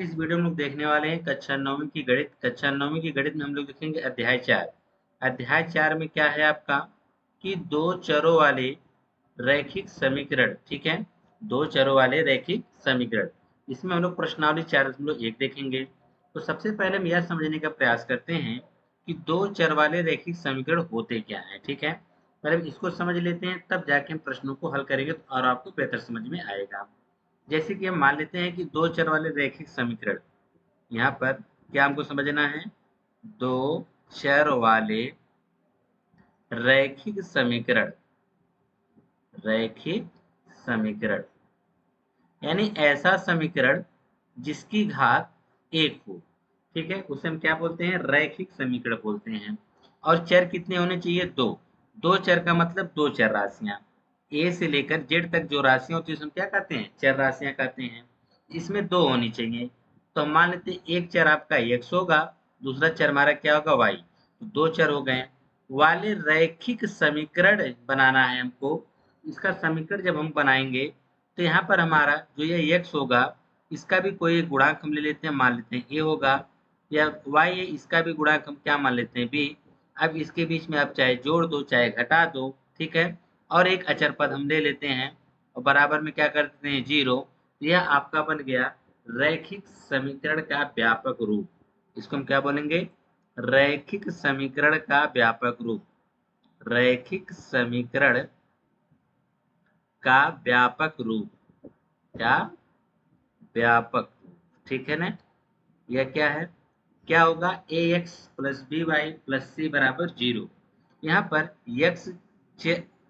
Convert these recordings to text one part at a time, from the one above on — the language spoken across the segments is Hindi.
इस वीडियो में हम लोग देखने वाले हैं कक्षा 9वीं की गणित। कक्षा 9वीं की गणित में हम लोग देखेंगे अध्याय 4। अध्याय 4 में क्या है आपका कि दो चरों वाले रैखिक समीकरण। ठीक है, दो चरों वाले रैखिक समीकरण। इसमें हम लोग प्रश्नावली 4.1 देखेंगे। तो सबसे पहले हम यह समझने का प्रयास करते हैं कि दो चर वाले रैखिक समीकरण होते क्या है। ठीक है, पहले इसको समझ लेते हैं, तब जाके हम प्रश्नों को हल करेंगे और आपको बेहतर समझ में आएगा। जैसे कि हम मान लेते हैं कि दो चर वाले रैखिक समीकरण, यहाँ पर क्या हमको समझना है, दो चर वाले रैखिक समीकरण। रैखिक समीकरण यानी ऐसा समीकरण जिसकी घात एक हो। ठीक है, उसे हम क्या बोलते हैं, रैखिक समीकरण बोलते हैं। और चर कितने होने चाहिए, दो। दो चर का मतलब दो चर राशियां, ए से लेकर जेड तक जो राशियां होती है हम क्या कहते हैं, चर राशियां कहते हैं। इसमें दो होनी चाहिए। तो हम मान लेते हैं एक चर आपका x होगा, दूसरा चर हमारा क्या होगा, y। तो दो चर हो गए वाले रैखिक समीकरण बनाना है हमको। इसका समीकरण जब हम बनाएंगे तो यहाँ पर हमारा जो ये x होगा, इसका भी कोई गुणांक हम ले लेते हैं, मान लेते हैं a होगा, या y है, इसका भी गुणांक हम क्या मान लेते हैं, b। अब इसके बीच में आप चाहे जोड़ दो चाहे घटा दो, ठीक है। और एक अचर पद हम ले लेते हैं और बराबर में क्या कर देते हैं, 0। यह आपका बन गया रैखिक समीकरण का व्यापक रूप। इसको हम क्या बोलेंगे, रैखिक समीकरण का व्यापक रूप। रैखिक समीकरण का व्यापक रूप, क्या व्यापक रूप, ठीक है ना। यह क्या है, क्या होगा, a x plus b y plus c बराबर 0। यहाँ पर x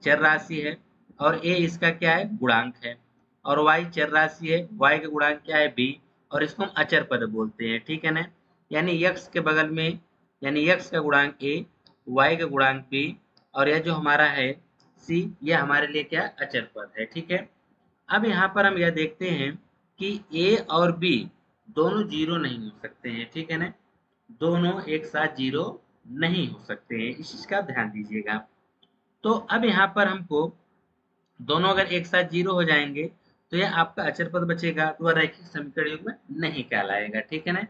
चर राशि है और a इसका क्या है, गुणांक है। और y चर राशि है, y का गुणांक क्या है, b। और इसको हम अचर पद बोलते हैं, ठीक है ना। यानी x के बगल में, यानी x का गुणांक a, y का गुणांक b, और यह जो हमारा है c, यह हमारे लिए क्या अचर पद है, ठीक है। अब यहाँ पर हम यह देखते हैं कि a और b दोनों 0 नहीं हो सकते हैं, ठीक है ना। दोनों एक साथ 0 नहीं हो सकते हैं, इस चीज का ध्यान दीजिएगा। तो अब यहाँ पर हमको दोनों अगर एक साथ 0 हो जाएंगे तो यह आपका अचर पद बचेगा, तो वह रैखिक समीकरण युग्म नहीं कहलाएगा, ठीक है ना।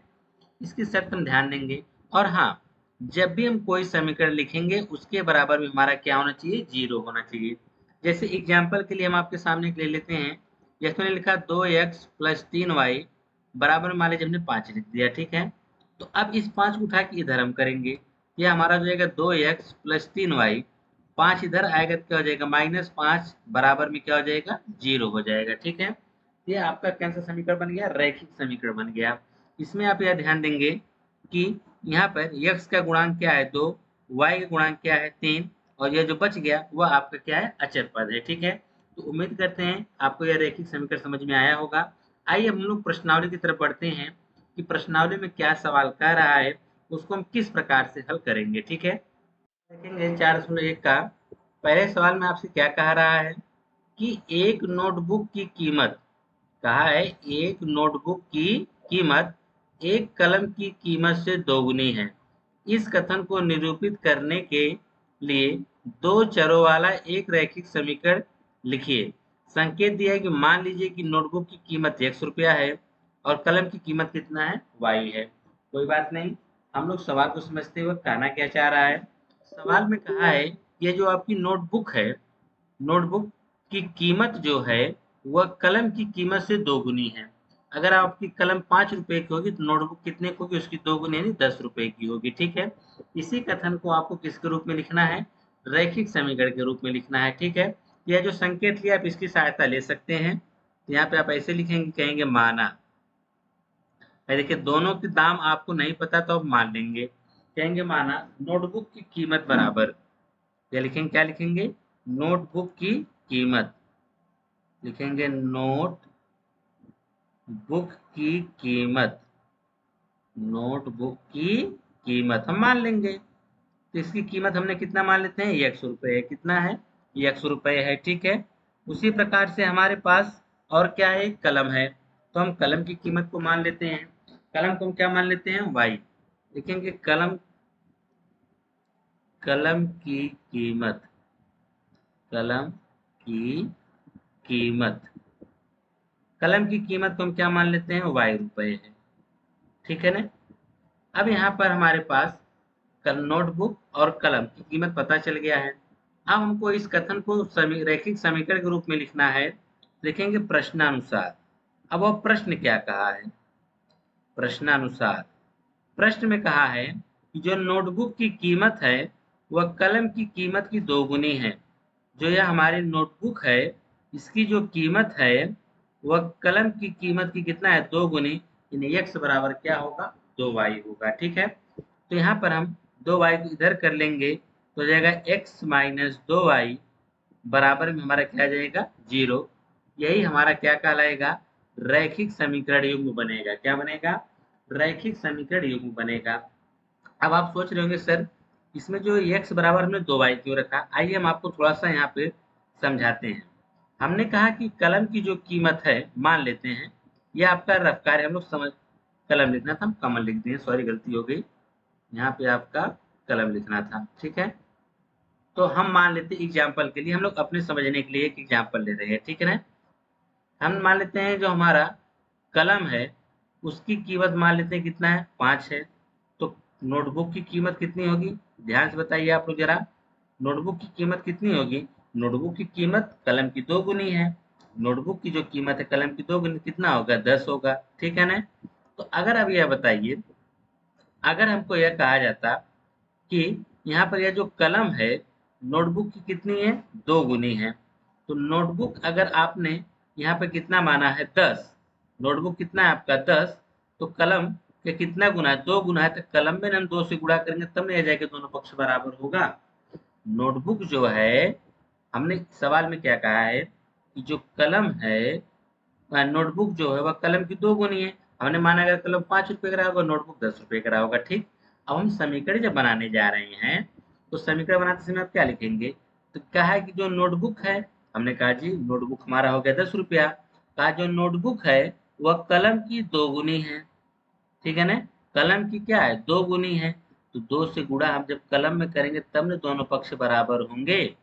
इसकी शर्त हम ध्यान देंगे। और हाँ, जब भी हम कोई समीकरण लिखेंगे उसके बराबर में हमारा क्या होना चाहिए, 0 होना चाहिए। जैसे एग्जाम्पल के लिए हम आपके सामने ले लेते हैं, जैसे मैंने लिखा 2x प्लस 3y बराबर में मान लीजिए हमने 5 लिख दिया, ठीक है। तो अब इस 5 को उठा के इधर हम करेंगे, यह हमारा जो जाएगा 2x प्लस 3y, 5 इधर आएगा तो क्या हो जाएगा, -5 बराबर में क्या हो जाएगा, 0 हो जाएगा, ठीक है। ये आपका कौन सा समीकरण बन गया, रैखिक समीकरण बन गया। इसमें आप यह ध्यान देंगे कि यहाँ पर x का गुणांक क्या है, 2, y का गुणांक क्या है, 3, और यह जो बच गया वह आपका क्या है, अचर पद है, ठीक है। तो उम्मीद करते हैं आपको यह रैखिक समीकरण समझ में आया होगा। आइए हम लोग प्रश्नावली की तरफ बढ़ते हैं कि प्रश्नावली में क्या सवाल कह रहा है, उसको हम किस प्रकार से हल करेंगे, ठीक है। देखेंगे 4.1 का पहले सवाल में आपसे क्या कह रहा है कि एक नोटबुक की कीमत, कहा है एक नोटबुक की कीमत एक कलम की कीमत से दोगुनी है। इस कथन को निरूपित करने के लिए दो चरों वाला एक रैखिक समीकरण लिखिए। संकेत दिया है कि मान लीजिए कि नोटबुक की कीमत 100 रुपया है और कलम की कीमत कितना है, y है। कोई बात नहीं, हम लोग सवाल को समझते हुए कहना क्या चाह रहा है। सवाल में कहा है ये जो आपकी नोटबुक है, नोटबुक की कीमत जो है वह कलम की कीमत से दोगुनी है। अगर आपकी कलम 5 रुपए की होगी तो नोटबुक कितने की होगी, उसकी दोगुनी यानी 10 रुपए की होगी, ठीक है। इसी कथन को आपको किसके रूप में लिखना है, रैखिक समीकरण के रूप में लिखना है, ठीक है। यह जो संकेत लिया आप इसकी सहायता ले सकते हैं। यहाँ पे आप ऐसे लिखेंगे, कहेंगे माना। देखिए दोनों के दाम आपको नहीं पता तो आप मान लेंगे, कहेंगे माना नोटबुक की कीमत बराबर, या लिखेंगे क्या लिखेंगे, नोटबुक की कीमत, लिखेंगे नोट बुक की कीमत, नोटबुक की कीमत हम मान लेंगे। तो इसकी कीमत हमने कितना मान लेते हैं, 100 रुपए है। कितना है, 100 रुपए है, ठीक है। उसी प्रकार से हमारे पास और क्या है, कलम है। तो हम कलम की कीमत को मान लेते हैं। कलम को हम क्या मान लेते हैं, वाई। लिखेंगे कलम, कलम की कीमत, कलम की कीमत, कलम की कीमत को हम क्या मान लेते हैं, y रुपए है। ठीक है ना। अब यहाँ पर हमारे पास नोटबुक और कलम की कीमत पता चल गया है। अब हमको इस कथन को रैखिक समीकरण के रूप में लिखना है। लिखेंगे प्रश्नानुसार। अब वो प्रश्न क्या कहा है? प्रश्नानुसार प्रश्न में कहा है कि जो नोटबुक की कीमत है वह कलम की कीमत की दोगुनी है। जो यह हमारी नोटबुक है इसकी जो कीमत है वह कलम की कीमत की कितना है? दो गुनी। यानी x बराबर क्या होगा? 2y होगा। ठीक है, तो यहाँ पर हम 2y को इधर कर लेंगे तो हो जाएगा x माइनस 2y बराबर में हमारा क्या आ जाएगा? 0। यही हमारा क्या कहलाएगा? रैखिक समीकरण युग्म बनेगा। क्या बनेगा? रैखिक समीकरण युग्म बनेगा। अब आप सोच रहे होंगे सर इसमें जो x बराबर हमने 2y क्यों रखा? आइए हम आपको थोड़ा सा यहाँ पे समझाते हैं। हमने कहा कि कलम की जो कीमत है, मान लेते हैं यह आपका रफ कार्य हम लोग समझ, कलम लिखना था हम कमल लिख दिए, सॉरी गलती हो गई। यहाँ पे आपका कलम लिखना था। ठीक है, तो हम मान लेते हैं एग्जाम्पल के लिए, हम लोग अपने समझने के लिए एक एग्जाम्पल ले रहे हैं। ठीक है ना, हम मान लेते हैं जो हमारा कलम है उसकी कीमत मान लेते हैं कितना है? 5 है। तो नोटबुक की कीमत कितनी होगी? ध्यान से बताइए आप लोग जरा, नोटबुक की कीमत कितनी होगी? नोटबुक की कीमत कलम की 2 गुनी है। नोटबुक की जो कीमत है कलम की 2 गुनी कितना होगा? 10 होगा। ठीक है ना। तो अगर अब यह बताइए, अगर हमको यह कहा जाता कि यहाँ पर यह जो कलम है नोटबुक की कितनी है? 2 गुनी है। तो नोटबुक अगर आपने यहाँ पे कितना माना है? 10। नोटबुक कितना है आपका? 10। तो कलम के कितना गुना है? 2 गुना है। तो कलम में हम 2 से गुणा करेंगे तब नहीं आ जाएगा दोनों पक्ष बराबर होगा। नोटबुक जो है, हमने सवाल में क्या कहा है कि जो कलम है नोटबुक जो है वह कलम की 2 गुनी है। हमने माना अगर कलम 5 रुपए का रहा होगा नोटबुक 10 रुपए का रहा होगा। ठीक, अब हम समीकरण जब बनाने जा रहे हैं तो समीकरण बनाते समय आप क्या लिखेंगे? तो क्या है कि जो नोटबुक है, हमने कहा जी नोटबुक हमारा हो गया 10 रुपया। कहा जो नोटबुक है वह कलम की 2 गुनी है। ठीक है ना, कलम की क्या है? 2 गुनी है। तो 2 से गुणा हम जब कलम में करेंगे तब न दोनों पक्ष बराबर होंगे।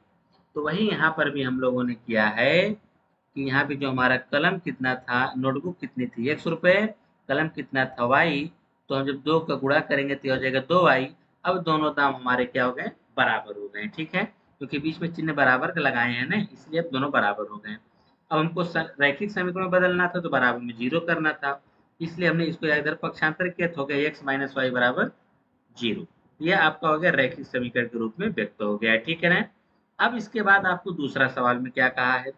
तो वही यहाँ पर भी हम लोगों ने किया है कि यहाँ पे जो हमारा कलम कितना था, नोटबुक कितनी थी? 100 रुपए। कलम कितना था? वाई। तो हम जब 2 का गुणा करेंगे तो हो जाएगा 2y। अब दोनों दाम हमारे क्या हो गए? बराबर हो गए। ठीक है, क्योंकि बीच में चिन्ह बराबर का लगाए हैं ना, इसलिए अब दोनों बराबर हो गए। अब हमको रैखिक समीकरण में बदलना था तो बराबर में 0 करना था, इसलिए हमने इसको इधर पक्षांतर किया तो हो गया x माइनस वाई बराबर 0। यह आपका हो गया रैखिक समीकरण के रूप में व्यक्त हो गया। ठीक है ना। अब इसके बाद आपको दूसरा सवाल में क्या कहा है?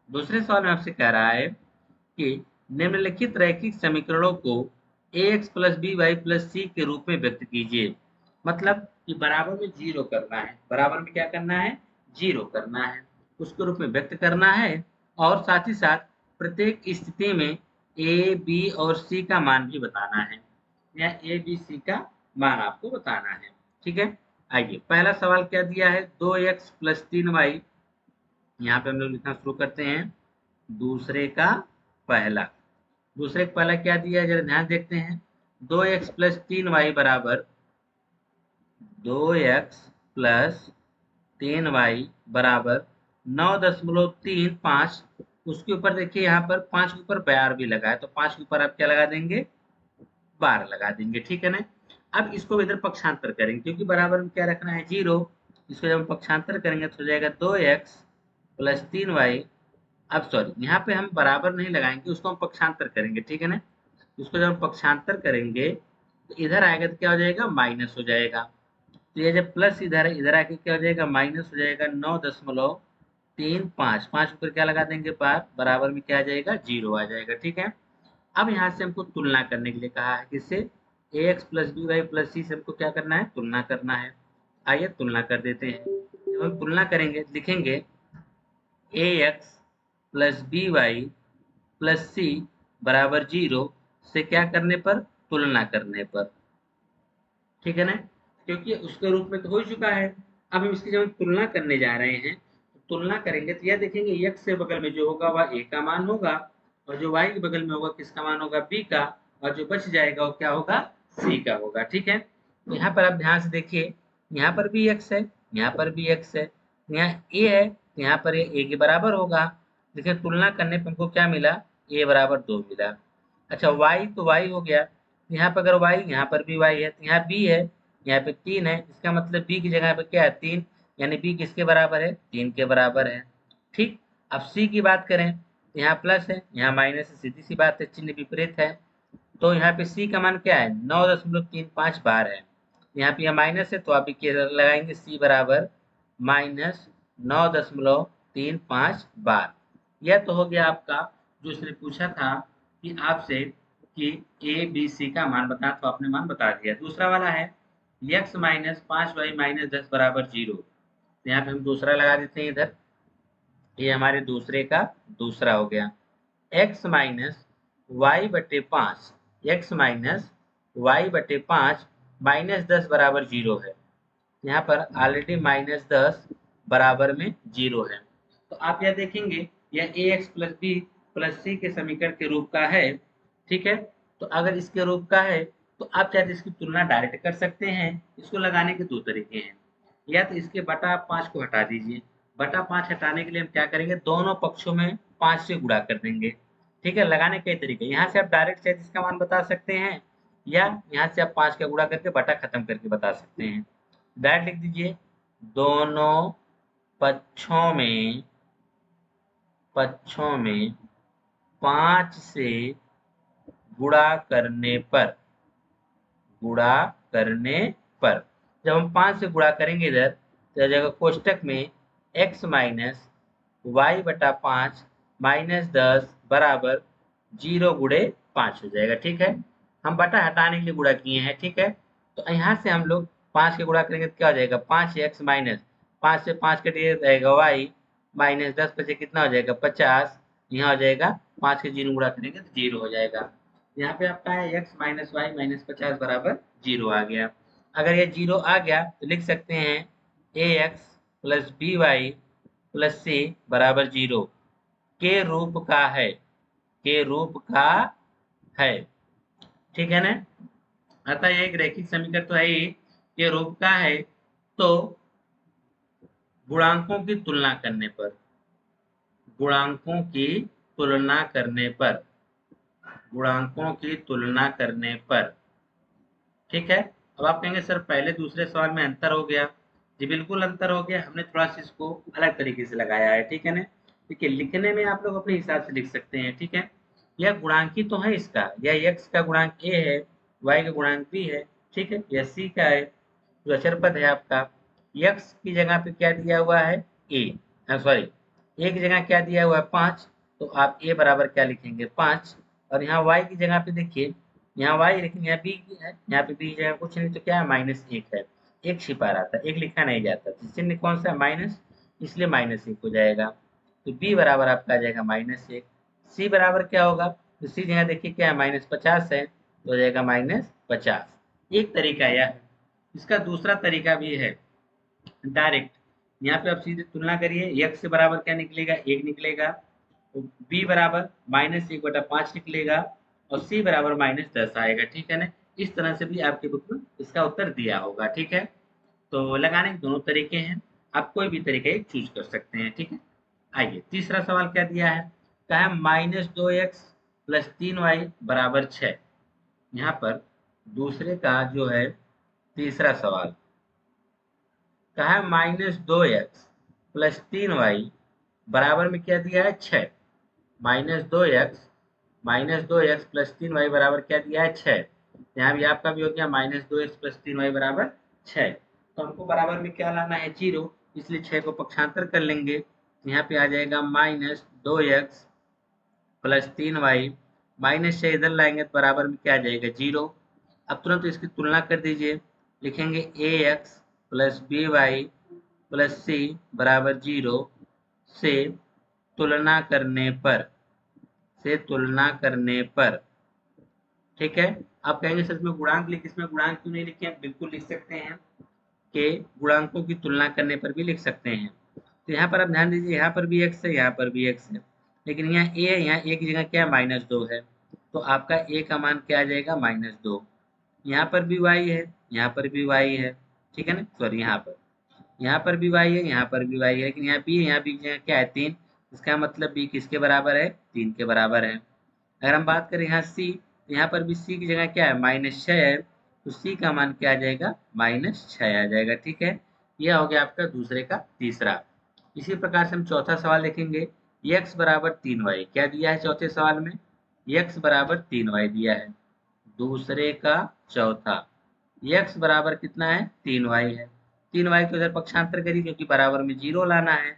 दूसरे सवाल में आपसे कह रहा है कि निम्नलिखित रैखिक समीकरणों को ax plus b y plus c के रूप में व्यक्त कीजिए। मतलब कि बराबर में 0 करना है। बराबर में क्या करना है? 0 करना है, उसके रूप में व्यक्त करना है। और साथ ही साथ प्रत्येक स्थिति में a, b और c का मान भी बताना है, या a, b, c का मान आपको बताना है। ठीक है, आइए पहला सवाल क्या दिया है? 2x plus 3y। यहाँ पे हम लोग लिखना शुरू करते हैं दूसरे का पहला। दूसरे का पहला क्या दिया है जरा ध्यान देखते हैं। 2x प्लस 3y बराबर 2x प्लस 3y बराबर 9.35। उसके ऊपर देखिए यहाँ पर 5 के ऊपर 12 भी लगा है, तो 5 के ऊपर आप क्या लगा देंगे? 12 लगा देंगे। ठीक है ना। अब इसको इधर पक्षांतर करेंगे क्योंकि बराबर में क्या रखना है? 0। इसको जब हम पक्षांतर करेंगे तो हो जाएगा 2x प्लस 3y। अब सॉरी यहाँ पे हम बराबर नहीं लगाएंगे, उसको हम पक्षांतर करेंगे। ठीक है ना, उसको जब हम पक्षांतर करेंगे तो इधर आएगा तो क्या हो जाएगा? माइनस हो जाएगा। तो ये जब प्लस इधर है, इधर आके क्या हो जाएगा? माइनस हो जाएगा। 9.35, 5 ऊपर क्या लगा देंगे? बार, बराबर में क्या आ जाएगा? 0 आ जाएगा। ठीक है, अब यहाँ से हमको तुलना करने के लिए कहा है, किससे? ax plus b y plus c से हमको क्या करना है? तुलना करना है। आइए तुलना कर देते हैं। जब हम तुलना करेंगे लिखेंगे ax plus b y plus c बराबर 0 से क्या करने पर? तुलना करने पर। ठीक है ना, क्योंकि उसके रूप में तो हो चुका है। अब हम इसकी जब हम तुलना करने जा रहे हैं तो तुलना करेंगे तो यह देखेंगे x से बगल में जो होगा वह a का मान होगा, और जो y के बगल में होगा किसका मान होगा? b का, और जो बच जाएगा वो क्या होगा? c का होगा। ठीक है, तो यहाँ पर आप ध्यान से देखिए, यहाँ पर भी x है, यहाँ पर भी x है, यहाँ a है, यहाँ पर ये a के बराबर होगा। देखिए तुलना करने पर हमको क्या मिला? a बराबर 2 मिला। अच्छा y, तो y हो गया, यहाँ पर अगर y, यहाँ पर भी y है, तो यहाँ b है, यहाँ पे 3 है, इसका मतलब b की जगह पे क्या है 3, यानी b किसके बराबर है 3 के बराबर है। ठीक। अब c की बात करें तो यहाँ प्लस है, यहाँ माइनस है, सीधी सी बात है, चिन्ह विपरीत है। तो यहाँ पे c का मान क्या है 9.35 बार है। यहाँ पे यह माइनस है तो आप भी लगाएंगे c बराबर -9.35 बार। यह तो हो गया आपका जो इसने पूछा था कि आपसे कि ए बी सी का मान बता, तो आपने मान बता दिया। दूसरा वाला है x माइनस 5y-10 बराबर 0। तो यहाँ पे हम दूसरा लगा देते हैं इधर, ये हमारे दूसरे का दूसरा हो गया। x माइनस वाई बटे 5, एक्स माइनस वाई बटे 5 -10 बराबर 0 है। यहाँ पर ऑलरेडी -10 बराबर में 0 है। तो आप यह देखेंगे यह ax plus B plus c के समीकरण के रूप का है। ठीक है, तो अगर इसके रूप का है तो आप चाहे इसकी तुलना डायरेक्ट कर सकते हैं। इसको लगाने के दो तरीके हैं, या तो इसके बटा 5 को हटा दीजिए। बटा 5 हटाने के लिए हम क्या करेंगे, दोनों पक्षों में 5 से गुणा कर देंगे। ठीक है, लगाने के तरीके, यहाँ से आप डायरेक्ट चाहे इसका मान बता सकते हैं, या यहाँ से आप 5 का गुणा करके बटा खत्म करके बता सकते हैं। डायरेक्ट लिख दीजिए, दोनों पक्षों में 5 से गुणा करने पर जब हम 5 से गुणा करेंगे इधर, तो जगह कोष्टक में x माइनस वाई बटा 5 -10 बराबर 0 गुणे 5 हो जाएगा। ठीक है, हम बटा हटाने के लिए गुणा किए हैं। ठीक है, तो यहाँ से हम लोग 5 के गुणा करेंगे तो क्या हो जाएगा 5x माइनस 5 से 5 कटिए रहेगा y माइनस 10 बचे कितना हो जाएगा 50। यहाँ हो जाएगा 5 के 0 गुणा करेंगे तो 0 हो जाएगा। यहाँ पे आपका है x माइनस वाई माइनस 50 बराबर 0 आ गया। अगर ये 0 आ गया तो लिख सकते हैं ax plus b y plus c बराबर 0 के रूप का है। ठीक है ना। अतः यह एक रैखिक समीकरण तो है ही, के रूप का है। तो गुणांकों की तुलना करने पर गुणांकों की तुलना करने पर गुणांकों की तुलना करने पर ठीक है। अब आप कहेंगे सर पहले दूसरे सवाल में अंतर हो गया। जी बिल्कुल अंतर हो गया, हमने थोड़ा सा इसको अलग तरीके से लगाया है। ठीक है ना। देखिए लिखने में आप लोग अपने हिसाब से लिख सकते हैं। ठीक है, यह गुणांकी तो है इसका, यह x का गुणांक a है, y का गुणांक b है। ठीक है, यह c का है जो अचर पद है आपका। x की जगह पे क्या दिया हुआ है a, सॉरी a की जगह क्या दिया हुआ है 5, तो आप a बराबर क्या लिखेंगे 5। और यहाँ y की जगह पे देखिए, यहाँ y लेकिन यहाँ b है, यहाँ पे b की जगह कुछ नहीं तो क्या है -1 है, एक छिपा रहता है, एक लिखा नहीं जाता, तो चिन्ह कौन सा है माइनस, इसलिए -1 हो जाएगा। तो b बराबर आपका आ जाएगा -1। c बराबर क्या होगा, तो c जगह देखिए क्या है -50 है, तो हो जाएगा -50। एक तरीका यह है। इसका दूसरा तरीका भी है डायरेक्ट, यहाँ पे आप सीधे तुलना करिए, x से बराबर क्या निकलेगा 1 निकलेगा, तो b बराबर -1/5 निकलेगा, और c बराबर -10 आएगा। ठीक है ना। इस तरह से भी आपके बुक में इसका उत्तर दिया होगा। ठीक है, तो लगाने के दोनों तरीके हैं, आप कोई भी तरीका एक चूज कर सकते हैं। ठीक है, आइए तीसरा सवाल क्या दिया है, क्या है -2x प्लस 3y बराबर 6। यहाँ पर दूसरे का जो है तीसरा सवाल कहा है -2x प्लस 3y बराबर में क्या दिया है 6। -2x प्लस 3y बराबर क्या दिया है 6। यहाँ भी आपका भी हो गया -2x प्लस 3y बराबर 6। तो हमको बराबर में क्या लाना है 0, इसलिए 6 को पक्षांतर कर लेंगे, यहाँ पे आ जाएगा -2x प्लस 3y, -6 इधर लाएंगे तो बराबर में क्या आ जाएगा 0। अब तुरंत इसकी तुलना कर दीजिए, लिखेंगे ax plus b y plus c बराबर 0 से तुलना करने पर ठीक है। आप कहेंगे सर इसमें गुणांक लिख, इसमें गुणांक क्यों नहीं लिखे, बिल्कुल लिख सकते हैं कि गुणांकों की तुलना करने पर भी लिख सकते हैं। तो यहाँ पर आप ध्यान दीजिए, यहाँ पर भी x है, यहाँ पर भी x है, लेकिन यहाँ a है, यहाँ a की जगह क्या है -2 है, तो आपका a का मान क्या आ जाएगा -2। यहाँ पर भी y है, यहाँ पर भी y है, ठीक है ना, सॉरी यहाँ पर भी y है, यहाँ पर भी y है, लेकिन यहाँ b है, यहाँ b की जगह क्या है 3, इसका मतलब b किसके बराबर है 3 के बराबर है। अगर हम बात करें यहाँ c, यहाँ पर भी सी की जगह क्या है -6 है, तो सी का मान क्या आ जाएगा -6 आ जाएगा। ठीक है, यह हो गया आपका दूसरे का तीसरा। इसी प्रकार से हम चौथा सवाल देखेंगे। x बराबर 3y क्या दिया है चौथे सवाल में, x बराबर 3y दिया है। दूसरे का चौथा, x बराबर कितना है 3y है। 3y को इधर पक्षांतर करिए क्योंकि बराबर में 0 लाना है,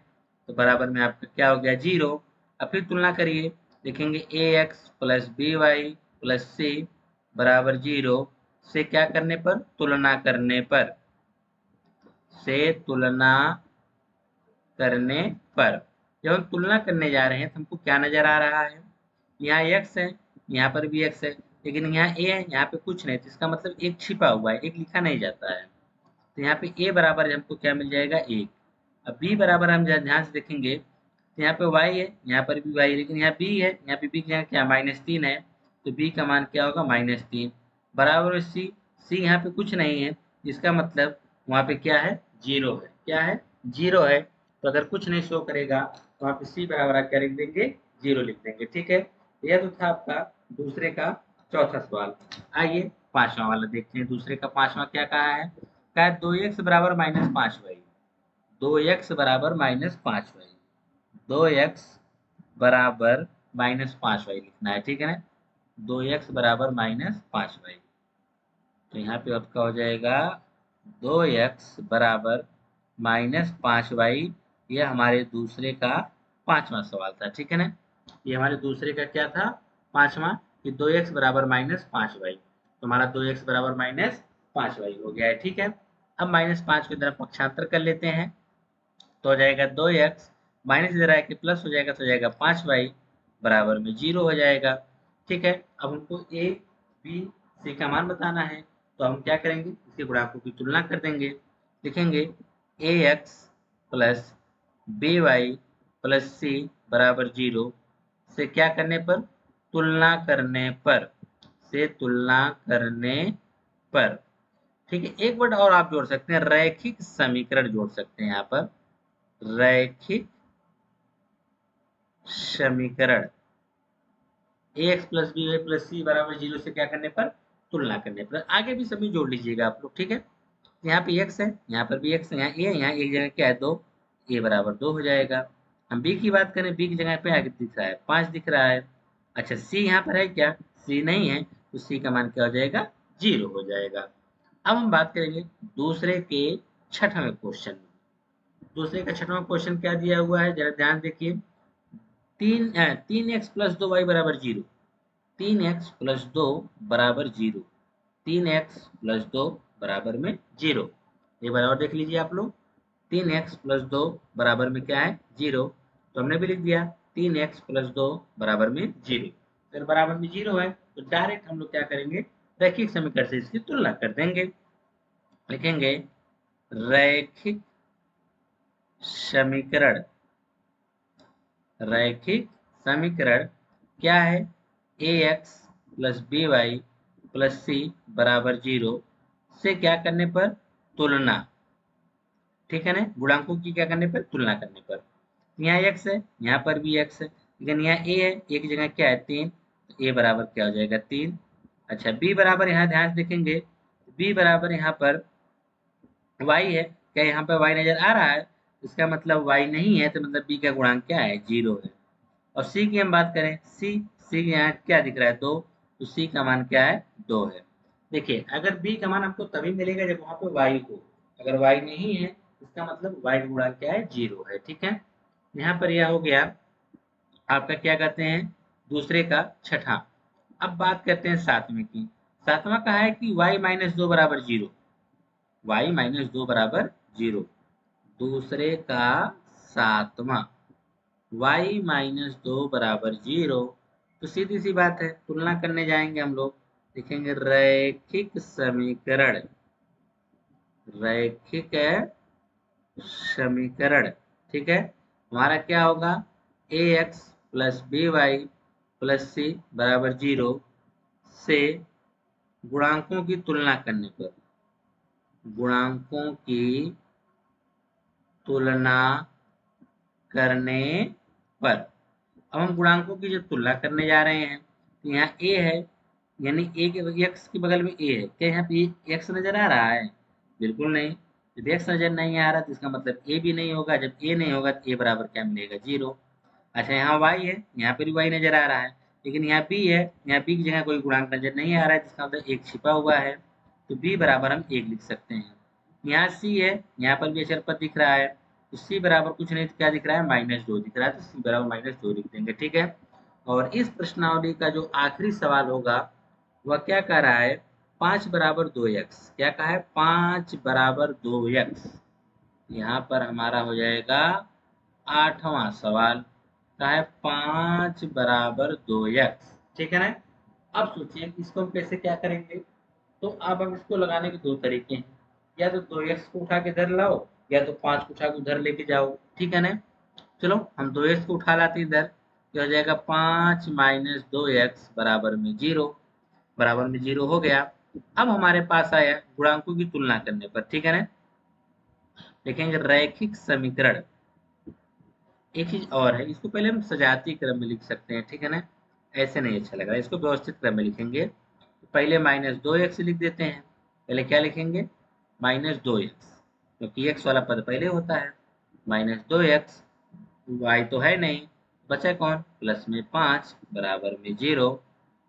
तो बराबर में आपका क्या हो गया 0। अब फिर तुलना करिए, देखेंगे ax plus b y plus c बराबर 0 से क्या करने पर, तुलना करने पर, से तुलना करने पर। जब हम तुलना करने जा रहे हैं तो हमको क्या नजर आ रहा है, यहाँ x है, यहाँ पर भी x है, लेकिन यहाँ a है, यहाँ पे कुछ नहीं, तो इसका मतलब एक छिपा हुआ है, एक लिखा नहीं जाता है। तो यहाँ पे a बराबर हमको क्या मिल जाएगा 1। अब b बराबर हम ध्यान से देखेंगे तो यहाँ पे y है, यहाँ पर भी y है, लेकिन यहाँ b है, यहाँ पे b की जगह क्या -3 है, तो b का मान क्या होगा -3 बराबर c। c यहाँ पे कुछ नहीं है, इसका मतलब वहाँ पे क्या है 0 है, क्या है 0 है। तो अगर कुछ नहीं शो करेगा तो वहाँ पे c बराबर आप क्या लिख देंगे 0 लिख देंगे। ठीक है, यह तो था आपका दूसरे का चौथा सवाल। आइए पांचवा वाला देखते हैं। दूसरे का पांचवा क्या कहा है, कहा है 2x बराबर -5y। 2x बराबर -5y, 2x बराबर -5y लिखना है। ठीक है ना, 2x बराबर -5y। तो यहाँ पे आपका हो जाएगा 2x बराबर -5y। यह हमारे दूसरे का पांचवा सवाल था। ठीक है ना, ये हमारे दूसरे का क्या था पांचवा, कि 2x बराबर -5y। तो हमारा 2x बराबर -5y हो गया है। ठीक है, अब -5 की तरफ पक्षांतर कर लेते हैं, तो हो जाएगा 2x, माइनस इधर आके प्लस हो जाएगा, तो हो जाएगा 5y बराबर में 0 हो जाएगा। ठीक है, अब हमको a b c का मान बताना है, तो हम क्या करेंगे, इसके गुणांकों की तुलना कर देंगे। लिखेंगे ax plus by plus c बराबर 0 से क्या करने पर, तुलना करने पर, से तुलना करने पर। ठीक है, एक वर्ड और आप जोड़ सकते हैं, रैखिक समीकरण जोड़ सकते हैं यहाँ पर, रैखिक समीकरण। ax plus b y plus c बराबर 0 से क्या करने पर, तुलना करने पर। आगे भी सभी जोड़ लीजिएगा आप लोग। ठीक है, यहाँ पे x है, यहाँ पर भी x है, यहाँ a है, यहाँ एक जगह क्या है 2, a बराबर 2 हो जाएगा। हम b की बात करें, b की जगह पे आगे दिख रहा है 5 दिख रहा है। अच्छा c यहाँ पर है क्या, c नहीं है, तो c का मान क्या हो जाएगा 0 हो जाएगा। अब हम बात करेंगे दूसरे के छठवें क्वेश्चन में। दूसरे का छठवां क्वेश्चन क्या दिया हुआ है, जरा ध्यान देखिए। 3x प्लस 2y बराबर 0, 3x प्लस 2 बराबर 0, 3x प्लस 2 बराबर में 0। एक बार और देख लीजिए आप लोग, 3x प्लस 2 बराबर में क्या है 0, तो हमने भी लिख दिया 3x प्लस 2 बराबर में 0। फिर बराबर में 0 है, तो डायरेक्ट हम लोग क्या करेंगे, रैखिक समीकरण से इसकी तुलना कर देंगे। लिखेंगे रैखिक समीकरण, रैखिक समीकरण क्या है, ax plus b y plus c बराबर 0 से क्या करने पर, तुलना। ठीक है ना, गुणांकों की क्या करने पर, तुलना करने पर। यहाँ x है, यहाँ पर भी x है, लेकिन यहाँ a है, a की जगह क्या है 3, तो a बराबर क्या हो जाएगा 3। अच्छा b बराबर, यहाँ ध्यान से देखेंगे, b बराबर यहाँ पर y है, क्या यहाँ पर y नजर आ रहा है, इसका मतलब y नहीं है, तो मतलब b का गुणांक क्या है 0 है। और c की हम बात करें, c यहाँ क्या दिख रहा है 2, तो c का मान क्या है 2 है। देखिए, अगर b का मान हमको तभी मिलेगा जब वहां पे y हो, अगर y नहीं है इसका मतलब y का गुणांक क्या है 0 है। ठीक है, यहाँ पर यह हो गया आपका क्या कहते हैं दूसरे का छठा। अब बात करते हैं सातवें की। सातवां कहा है कि y-2 बराबर 0, y-2 बराबर 0। दूसरे का सातवां, y-2 बराबर 0, तो सीधी सी बात है, तुलना करने जाएंगे हम लोग। लिखेंगे रैखिक समीकरण, रैखिक समीकरण। ठीक है, हमारा क्या होगा, ax plus b y plus c बराबर 0 से गुणांकों की तुलना करने पर, गुणांकों की तुलना करने पर। अब हम गुणांकों की जब तुलना करने जा रहे हैं, तो यहाँ a है, यानी ए के एक्स के बगल में ए है, क्या यहाँ पे एक्स नजर आ रहा है? बिल्कुल नहीं। जब एक्स नजर नहीं आ रहा तो इसका मतलब ए भी नहीं होगा, जब ए नहीं होगा तो ए बराबर क्या मिलेगा? 0। अच्छा यहाँ वाई है, यहाँ पर भी वाई नजर आ रहा है, लेकिन यहाँ बी है, यहाँ बी की जगह कोई गुणांक नजर नहीं आ रहा है, जिसका मतलब एक छिपा हुआ है, तो बी बराबर हम 1 लिख सकते हैं। यहाँ सी है, यहाँ पर भी अचर पद दिख रहा है, तो सी बराबर कुछ नहीं, क्या दिख रहा है? -2 दिख रहा है, तो सी बराबर -2 लिख देंगे। ठीक है। और इस प्रश्नावली का जो आखिरी सवाल होगा वह क्या कह रहा है? 5 बराबर 2x। क्या कहा है? 5 बराबर 2x। यहाँ पर हमारा हो जाएगा 8वां सवाल। कहा है 5 बराबर 2x। ठीक है ना? अब सोचिए कि इसको हम कैसे क्या करेंगे। तो अब हम इसको लगाने के दो तरीके हैं, या तो 2x को उठा के इधर लाओ, या तो 5 को उठा के उधर लेके जाओ। ठीक है ना? चलो हम 2x को उठा लाते हैं इधर, तो हो जाएगा 5 माइनस 2x बराबर में 0। बराबर में 0 हो गया। अब हमारे पास आया गुणांकों की तुलना करने पर। ठीक है ना? देखेंगे रैखिक समीकरण। एक चीज और है, इसको पहले हम सजाती क्रम में लिख सकते हैं। ठीक है ना? ऐसे नहीं अच्छा लग रहा है, इसको व्यवस्थित क्रम में लिखेंगे। तो पहले -2x लिख देते हैं। पहले क्या लिखेंगे? -2x, क्योंकि x वाला पद पहले होता है। -2x, y तो है नहीं, बचा कौन? प्लस में 5 बराबर में 0।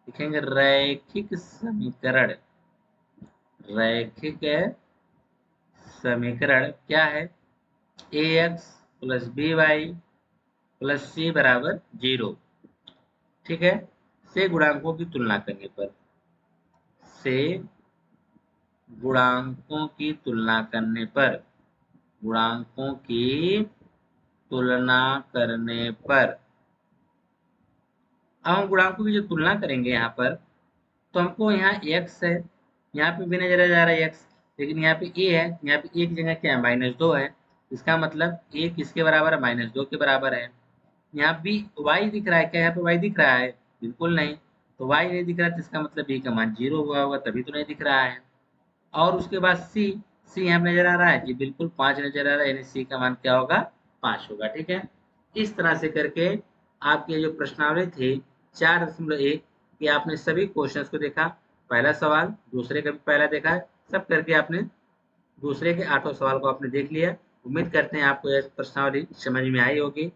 लिखेंगे रैखिक समीकरण। रैखिक समीकरण क्या है? ax plus by plus c बराबर 0। ठीक है। से गुणांकों की तुलना करने पर, से गुणांकों की तुलना करने पर, गुणांकों की तुलना करने पर, अब हम गुणांकों की जो तुलना करेंगे यहाँ पर, तो हमको यहाँ x है, यहाँ पे भी नजर जा रहा है x, लेकिन यहाँ पे a है, यहाँ पे a की जगह क्या है? -2 है। इसका मतलब a किसके बराबर है? -2 के बराबर है। यहाँ भी y दिख रहा है, क्या यहाँ पे y दिख रहा है? बिल्कुल नहीं। तो y नहीं दिख रहा तो इसका मतलब b का मान 0 हुआ होगा, तभी तो नहीं दिख रहा है। और उसके बाद c यहाँ पे नजर आ रहा है जी, बिल्कुल 5 नजर आ रहा है, यानी c का मान क्या होगा? 5 होगा। ठीक है। इस तरह से करके आपके जो प्रश्नावली थे 4.1 कि आपने सभी क्वेश्चंस को देखा, पहला सवाल, दूसरे का भी पहला देखा है, सब करके आपने दूसरे के 8वें सवाल को आपने देख लिया। उम्मीद करते हैं आपको यह प्रश्नावली समझ में आई होगी।